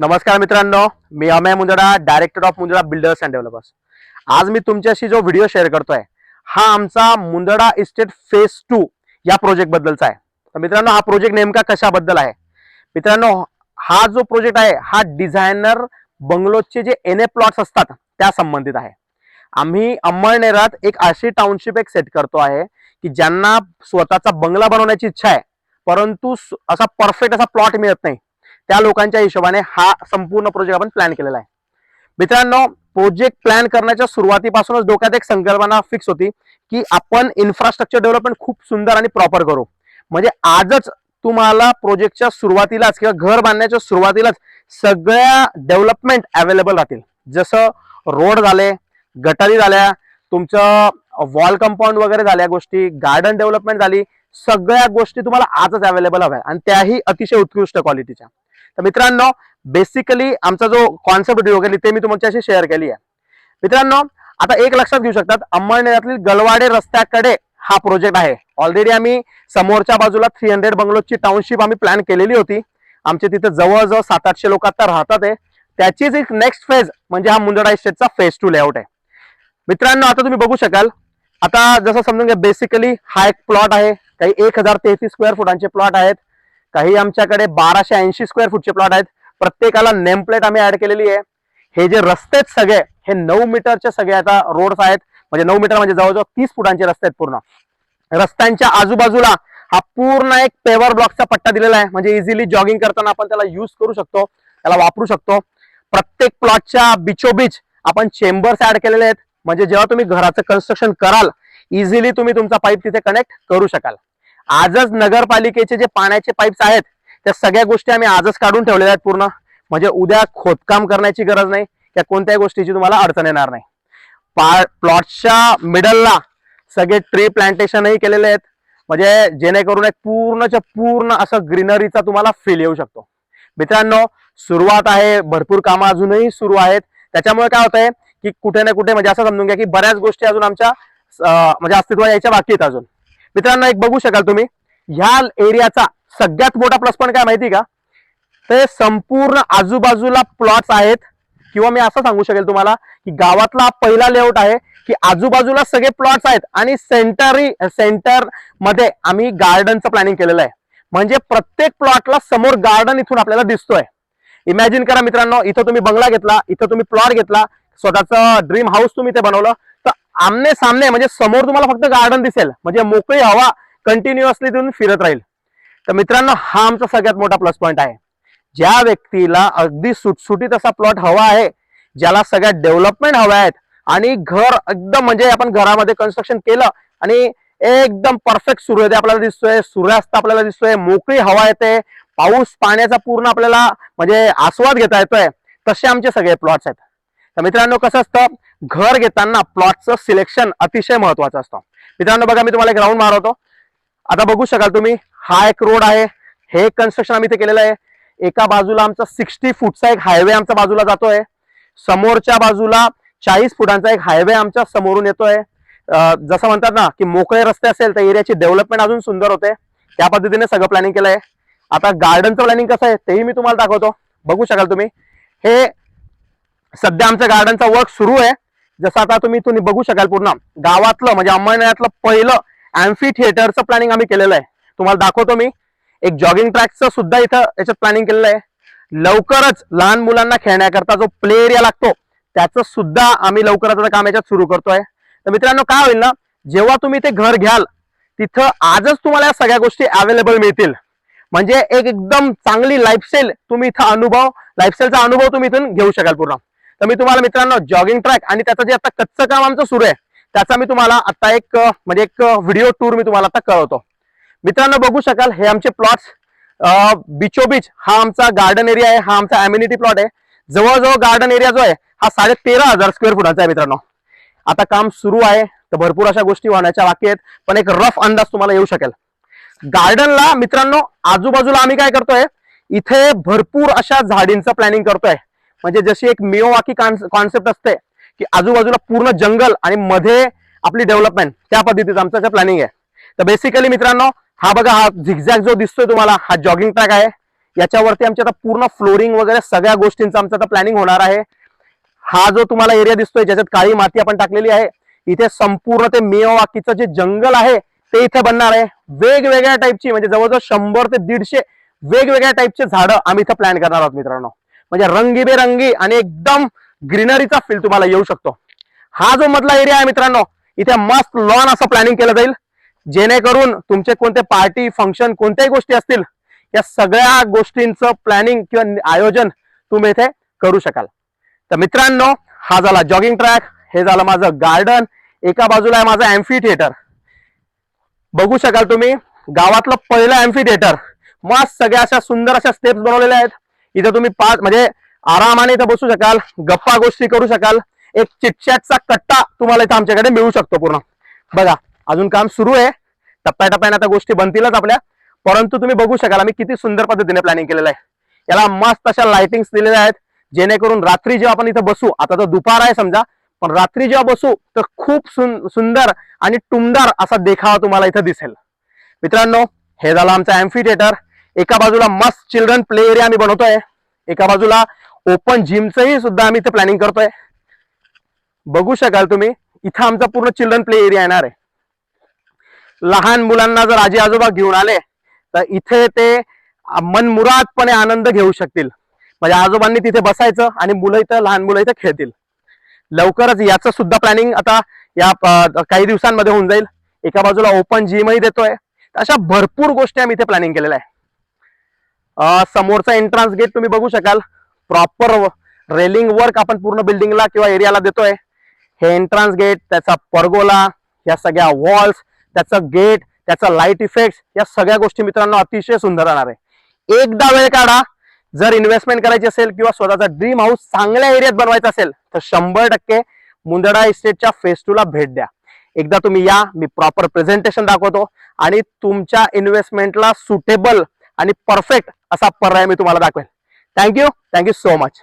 नमस्कार मित्रांनो, मी Amey Mundada, director of Mundada builders and developers. आज मी तुमच्याशी जो व्हिडिओ शेअर करतोय हा आमचा मुंदडा इस्टेट फेज 2 या प्रोजेक्ट बद्दलचा आहे। तर मित्रांनो, हा प्रोजेक्ट नेमका कशाबद्दल आहे? मित्रांनो, हा जो प्रोजेक्ट आहे हा डिझायनर बंगलोचे जे एनए प्लॉट्स असतात त्या संबंधित आहे। आम्ही अंमळनेरात एक अशी टाउनशिप सेट करतो आहे की ज्यांना स्वतःचा बंगला बनवण्याची इच्छा आहे, परंतु असा परफेक्ट असा प्लॉट मिळत नाही, त्या लोकांच्या हिशोबाने हा संपूर्ण प्रोजेक्ट आपण प्लॅन केलेला आहे। मित्रांनो, प्रोजेक्ट प्लॅन करण्याच्या सुरुवातीपासूनच डोक्यात एक संकल्पना फिक्स होती की आपण इन्फ्रास्ट्रक्चर डेव्हलपमेंट खूप सुंदर आणि प्रॉपर करू। म्हणजे आजच तुम्हाला प्रोजेक्टच्या सुरुवातीलाच किंवा घर बांधण्याच्या सुरुवातीलाच सगळ्या डेव्हलपमेंट अवेलेबल राहतील। जसं रोड झाले, गटारी झाल्या, तुमचं वॉल कंपाऊंड वगैरे झाल्या गोष्टी, गार्डन डेव्हलपमेंट झाली, सगळ्या गोष्टी तुम्हाला आजच अवेलेबल हव्या आणि त्याही अतिशय उत्कृष्ट क्वालिटीच्या। तर मित्रांनो, बेसिकली आमचा जो कॉन्सेप्ट व्हिडिओ केली ते मी तुमच्याशी शेअर केली आहे। मित्रांनो, आता एक लक्षात घेऊ शकतात, अंमळनेरातील गलवाडे रस्त्याकडे हा प्रोजेक्ट आहे। ऑलरेडी आम्ही समोरच्या बाजूला 300 बंगलोची टाउनशिप आम्ही प्लॅन केलेली होती। आमचे तिथे जवळजवळ 700-800 लोक आता राहतात आहे। त्याचीच एक नेक्स्ट फेज म्हणजे हा मुंदडा इस्टेटचा फेज 2 लेआउट आहे। मित्रांनो, आता तुम्ही बघू शकाल, आता जसं समजून घ्या, बेसिकली हा एक प्लॉट आहे। काही 1033 स्क्वेअर फुटांचे प्लॉट आहेत, काही आमच्याकडे 1280 स्क्वेअर फुटचे प्लॉट आहेत। प्रत्येकाला नेम प्लेट आम्ही ऍड केलेली आहे। हे जे रस्ते आहेत सगळे हे 9 मीटरचे सगळे आता रोड्स आहेत। म्हणजे 9 मीटर म्हणजे जवळजवळ 30 फुटांचे रस्ते आहेत। पूर्ण रस्त्यांच्या आजूबाजूला हा पूर्ण एक पेवर ब्लॉकचा पट्टा दिलेला आहे, म्हणजे इझिली जॉगिंग करताना आपण त्याला यूज करू शकतो, त्याला वापरू शकतो। प्रत्येक प्लॉटच्या बिचोबीच आपण चेंबर्स ऍड केलेले आहेत, म्हणजे जेव्हा तुम्ही घराचं कन्स्ट्रक्शन कराल इझिली तुम्ही तुमचा पाईप तिथे कनेक्ट करू शकाल। आजच नगरपालिकेचे जे पाण्याचे पाईप्स आहेत त्या सगळ्या गोष्टी आम्ही आजच काढून ठेवलेल्या आहेत पूर्ण, म्हणजे उद्या खोदकाम करण्याची गरज नाही, त्या कोणत्याही गोष्टीची तुम्हाला अडचण येणार नाही। प्लॉटच्या मिडलला सगळे ट्री प्लांटेशनही केलेले आहेत, म्हणजे जेणेकरून एक पूर्णच्या पूर्ण असं ग्रीनरीचा तुम्हाला फील येऊ शकतो। मित्रांनो, सुरुवात आहे, भरपूर कामं अजूनही सुरू आहेत। त्याच्यामुळे काय होतंय की कुठे ना कुठे म्हणजे असं समजून घ्या की बऱ्याच गोष्टी अजून आमच्या म्हणजे अस्तित्वात यायच्या बाकी आहेत अजून। मित्रांनो, एक बघू शकाल तुम्ही, ह्या एरियाचा सगळ्यात मोठा प्लस पॉईंट काय माहिती का? ते संपूर्ण आजूबाजूला प्लॉट्स आहेत, किंवा मी असं सांगू शकेल तुम्हाला की गावातला पहिला लेआउट आहे की आजूबाजूला सगळे प्लॉट्स आहेत आणि सेंटर मध्ये आम्ही गार्डनचं प्लॅनिंग केलेलं आहे। म्हणजे प्रत्येक प्लॉटला समोर गार्डन इथून आपल्याला दिसतोय। इमॅजिन करा मित्रांनो, इथं तुम्ही बंगला घेतला, इथं तुम्ही प्लॉट घेतला, स्वतःचं ड्रीम हाऊस तुम्ही ते बनवलं, तर आमने सामने म्हणजे समोर तुम्हाला फक्त गार्डन दिसेल, म्हणजे मोकळी हवा कंटिन्युअसली तिथून फिरत राहील। तर मित्रांनो, हा आमचा सगळ्यात मोठा प्लस पॉईंट आहे। ज्या व्यक्तीला अगदी सुटसुटीत असा प्लॉट हवा आहे, ज्याला सगळ्या डेव्हलपमेंट हव्या आहेत आणि घर एकदम म्हणजे आपण घरामध्ये कन्स्ट्रक्शन केलं आणि एकदम परफेक्ट सूर्योदय आपल्याला दिसतोय, सूर्यास्त आपल्याला दिसतोय, मोकळी हवा येते, पाऊस पाण्याचा पूर्ण आपल्याला म्हणजे आस्वाद घेता येतोय, तसे आमचे सगळे प्लॉट्स आहेत। तर मित्रांनो, कसं असतं, घर घेताना प्लॉटचं सिलेक्शन अतिशय महत्वाचं असतं। मित्रांनो बघा, मी तुम्हाला एक राऊंड मारवतो। आता बघू शकाल तुम्ही, हा एक रोड आहे, हे कन्स्ट्रक्शन आम्ही इथे केलेलं आहे। एका बाजूला आमचा 60 फूटचा एक हायवे आमच्या बाजूला जातोय, समोरच्या बाजूला 40 फुटांचा एक हायवे आमच्या समोरून येतोय। जसं म्हणतात ना की मोकळे रस्ते असेल तर एरियाची डेव्हलपमेंट अजून सुंदर होते, त्या पद्धतीने सगळं प्लॅनिंग केलंय। आता गार्डनचं प्लॅनिंग कसं आहे तेही मी तुम्हाला दाखवतो। बघू शकाल तुम्ही, हे सध्या आमच्या गार्डनचा वर्क सुरू आहे। जसं आता तुम्ही इथून बघू शकाल, पूर्ण गावातलं म्हणजे अंमळनेरातलं पहिलं ॲम्फी थिएटरचं प्लॅनिंग आम्ही केलेलं आहे, तुम्हाला दाखवतो मी। एक जॉगिंग ट्रॅकचं सुद्धा इथं याच्यात प्लॅनिंग केलेलं आहे। लवकरच लहान मुलांना खेळण्याकरता जो प्ले एरिया लागतो त्याचं सुद्धा आम्ही लवकरच काम याच्यात सुरू करतोय। तर मित्रांनो, काय होईल ना, जेव्हा तुम्ही ते घर घ्याल तिथं आजच तुम्हाला या सगळ्या गोष्टी अवेलेबल मिळतील, म्हणजे एक एकदम चांगली लाईफस्टाईल तुम्ही इथं लाईफस्टाईलचा अनुभव तुम्ही इथून घेऊ शकाल पूर्ण। तर मी तुम्हाला मित्रांनो जॉगिंग ट्रॅक आणि त्याचं जे आता कच्चं काम आमचं सुरू आहे त्याचा मी तुम्हाला आता एक म्हणजे एक व्हिडिओ टूर मी तुम्हाला आता कळवतो। मित्रांनो बघू शकाल, हे आमचे प्लॉट्स बिचोबीच हा आमचा गार्डन एरिया आहे, हा आमचा अम्युनिटी प्लॉट आहे। जवळजवळ गार्डन एरिया जो आहे हा 13,500 स्क्वेअर फुटाचा आहे मित्रांनो। आता काम सुरू आहे, तर भरपूर अशा गोष्टी होण्याच्या बाकी आहेत, पण एक रफ अंदाज तुम्हाला येऊ शकेल। गार्डनला मित्रांनो आजूबाजूला आम्ही काय करतोय, इथे भरपूर अशा झाडींचं प्लॅनिंग करतोय, म्हणजे जशी एक मियोवाकी कॉन्सेप्ट असते की आजूबाजूला पूर्ण जंगल आणि मध्ये आपली डेव्हलपमेंट, त्या पद्धतीचं आमचं प्लॅनिंग आहे। तर बेसिकली मित्रांनो, हा बघा, हा झिगझॅग जो दिसतोय तुम्हाला हा जॉगिंग ट्रॅक आहे। याच्यावरती आमची आता पूर्ण फ्लोरिंग वगैरे सगळ्या गोष्टींचं आमचं आता प्लॅनिंग होणार आहे. हा जो तुम्हाला एरिया दिसतोय ज्याच्यात काळी माती आपण टाकलेली आहे, इथे संपूर्ण ते मियावाकीचं जे जंगल आहे ते इथे बनणार आहे. वेगवेगळ्या टाईपची म्हणजे जवळजवळ 100 ते 150 वेगवेगळ्या टाईपचे झाडं आम्ही इथे प्लॅन करणार आहोत मित्रांनो. म्हणजे रंगीबेरंगी आणि एकदम ग्रीनरीचा फील तुम्हाला येऊ शकतो. हा जो मधला एरिया आहे मित्रांनो, इथे मस्त लॉन असं प्लॅनिंग केलं जाईल, जेणेकरून तुमचे कोणते पार्टी फंक्शन कोणत्याही गोष्टी असतील या सगळ्या गोष्टींचं प्लॅनिंग किंवा आयोजन तुम्ही इथे करू शकाल. तर मित्रांनो, हा झाला जॉगिंग ट्रॅक, हे झालं माझं गार्डन, एका बाजूला आहे माझं अँफी थिएटर. बघू शकाल तुम्ही, गावातलं पहिलं अँफी थिएटर. मस्त सगळ्या अशा सुंदर अशा स्टेप्स बनवलेल्या आहेत. इथे तुम्ही म्हणजे आरामाने इथे बसू शकाल, गप्पा गोष्टी करू शकाल. एक चिटचॅटचा कट्टा तुम्हाला इथे आमच्याकडे मिळू शकतो पूर्ण. बघा, अजून काम सुरू आहे, टप्प्याटप्प्याने आता गोष्टी बनतीलच आपल्या, परंतु तुम्ही बघू शकाल आम्ही किती सुंदर पद्धतीने प्लॅनिंग केलेलं आहे. याला मस्त अशा लाइटिंग्स दिलेल्या आहेत, जेणेकरून रात्री जेव्हा आपण इथे बसू, आता तर दुपार आहे समजा, पण रात्री जेव्हा बसू तर खूप सुंदर आणि टुमदार असा देखावा तुम्हाला इथे दिसेल. मित्रांनो, हे झालं आमचं अँफी थिएटर. एका बाजूला मस्त चिल्ड्रन प्ले एरिया आम्ही बनवतोय, एका बाजूला ओपन जिमचंही सुद्धा आम्ही इथे प्लॅनिंग करतोय. बघू शकाल तुम्ही, इथं आमचा पूर्ण चिल्ड्रन प्ले एरिया येणार आहे. लहान मुलांना जर आजी आजोबा घेऊन आले तर इथे ते मनमुरादपणे आनंद घेऊ शकतील. म्हणजे आजोबांनी तिथे बसायचं आणि मुलं इथं, लहान मुलं इथं खेळतील. लवकरच याचं सुद्धा प्लॅनिंग आता या काही दिवसांमध्ये होऊन जाईल. एका बाजूला ओपन जिमही देतोय. अशा भरपूर गोष्टी आम्ही इथे प्लॅनिंग केलेल्या आहे. समोरचा एंट्रन्स गेट तुम्ही बघू शकाल, प्रॉपर रेलिंग वर्क आपण पूर्ण बिल्डिंगला किंवा एरियाला देतोय. हे एंट्रन्स गेट, त्याचा परगोला, या सगळ्या वॉल्स, त्याचं गेट, त्याचा लाईट इफेक्ट, या सगळ्या गोष्टी मित्रांनो अतिशय सुंदर राहणार आहे. एकदा वेळ काढा, जर इन्व्हेस्टमेंट करायची असेल किंवा स्वतःचा ड्रीम हाऊस चांगल्या एरियात बनवायचा असेल तर 100% मुंदडा इस्टेटच्या फेज 2 ला भेट द्या. एकदा तुम्ही या, मी प्रॉपर प्रेझेंटेशन दाखवतो आणि तुमच्या इन्व्हेस्टमेंटला सुटेबल आणि परफेक्ट असा पर्याय मी तुम्हाला दाखवेल. Thank you so much.